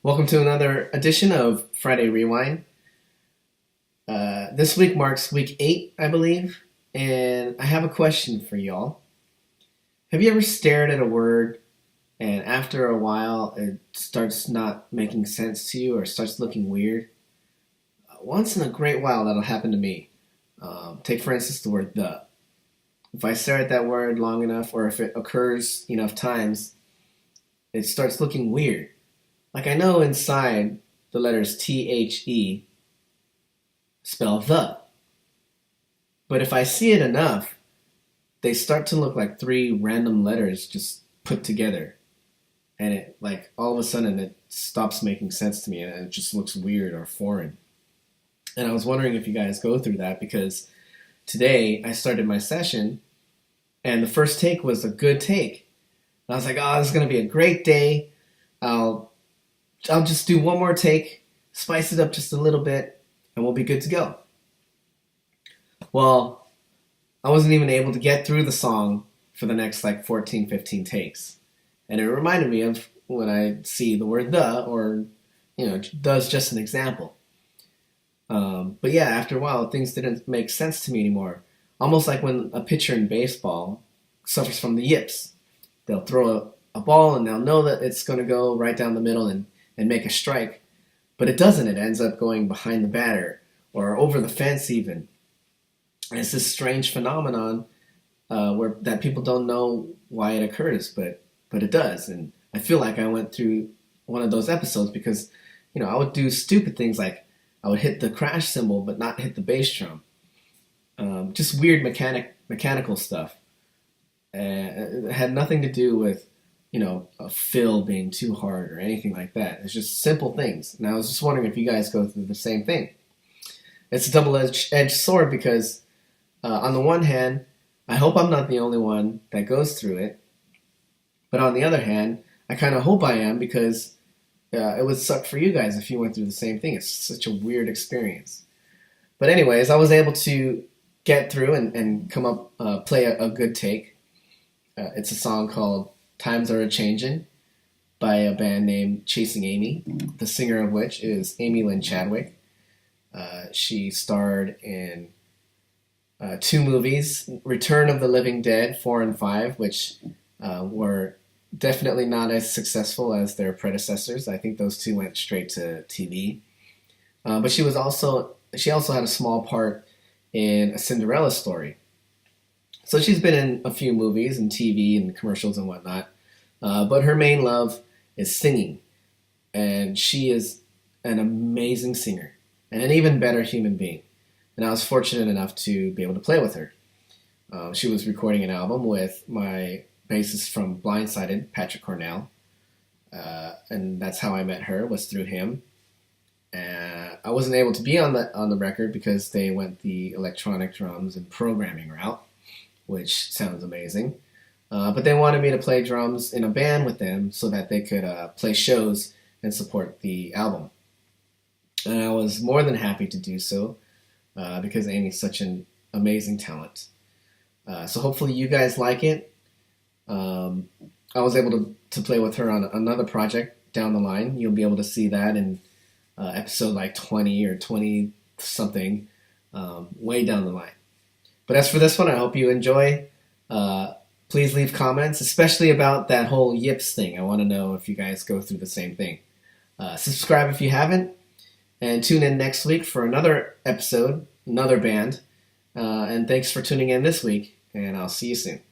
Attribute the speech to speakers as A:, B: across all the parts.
A: Welcome to another edition of Friday Rewind. This week marks week 8, I believe, and I have a question for y'all. Have you ever stared at a word and after a while it starts not making sense to you or starts looking weird? Once in a great while that'll happen to me. Take for instance the word the. If I stare at that word long enough or if it occurs enough times, it starts looking weird. Like I know inside the letters T-H-E spell the. But if I see it enough, they start to look like 3 random letters just put together. And it, like, all of a sudden it stops making sense to me and it just looks weird or foreign. And I was wondering if you guys go through that because today I started my session and the first take was a good take. And I was like, oh, this is going to be a great day. I'll just do one more take, spice it up just a little bit, and we'll be good to go. Well, I wasn't even able to get through the song for the next 14, 15 takes. And it reminded me of when I see the word the, or, does just an example. But yeah, after a while, things didn't make sense to me anymore. Almost like when a pitcher in baseball suffers from the yips. They'll throw a ball and they'll know that it's going to go right down the middle and make a strike, but it doesn't. It ends up going behind the batter or over the fence even. And it's this strange phenomenon where that people don't know why it occurs, but it does. And I feel like I went through one of those episodes because, I would do stupid things like I would hit the crash cymbal but not hit the bass drum. Just weird mechanical stuff. It had nothing to do with a fill being too hard or anything like that. It's just simple things. And I was just wondering if you guys go through the same thing. It's a double-edged sword because on the one hand, I hope I'm not the only one that goes through it. But on the other hand, I kind of hope I am because it would suck for you guys if you went through the same thing. It's such a weird experience. But anyways, I was able to get through and come up, play a good take. It's a song called Times Are A-Changin' by a band named Chasing Aimee, the singer of which is Lynn Chadwick. She starred in 2 movies, Return of the Living Dead 4 and 5, which were definitely not as successful as their predecessors. I think those 2 went straight to TV. But she also had a small part in A Cinderella Story. So she's been in a few movies and TV and commercials and whatnot, but her main love is singing, and she is an amazing singer and an even better human being, and I was fortunate enough to be able to play with her. She was recording an album with my bassist from Blindsided, Patrick Cornell, and that's how I met her, was through him. I wasn't able to be on the record because they went the electronic drums and programming route, which sounds amazing. But they wanted me to play drums in a band with them so that they could play shows and support the album. And I was more than happy to do so because Aimee's such an amazing talent. So hopefully you guys like it. I was able to play with her on another project down the line. You'll be able to see that in episode 20 or 20 something, way down the line. But as for this one, I hope you enjoy. Please leave comments, especially about that whole yips thing. I want to know if you guys go through the same thing. Subscribe if you haven't, and tune in next week for another episode, another band. And thanks for tuning in this week, and I'll see you soon.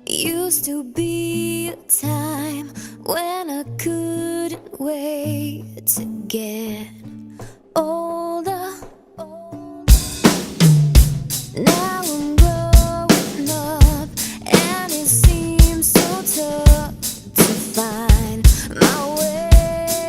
B: Used to be a time when I couldn't wait to get older. Now I'm growing up and it seems so tough to find my way.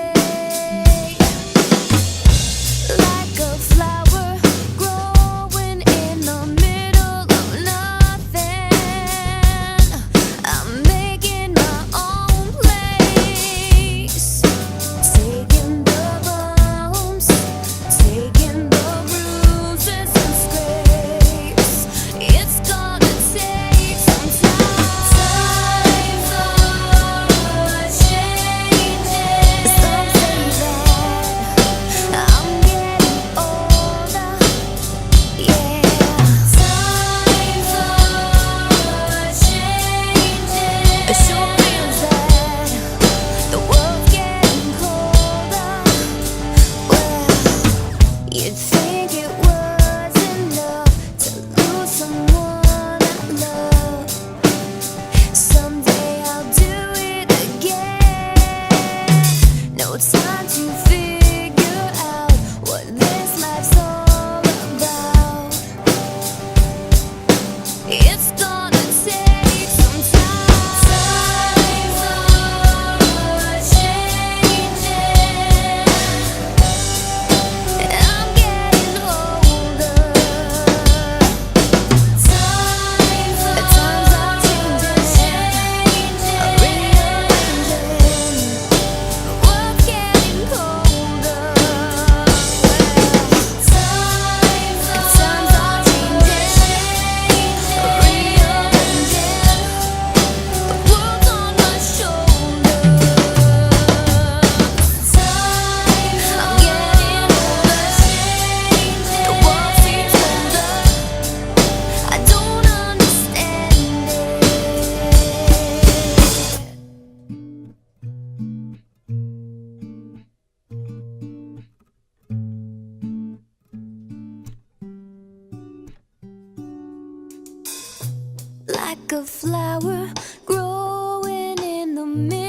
B: like a flower growing in the middle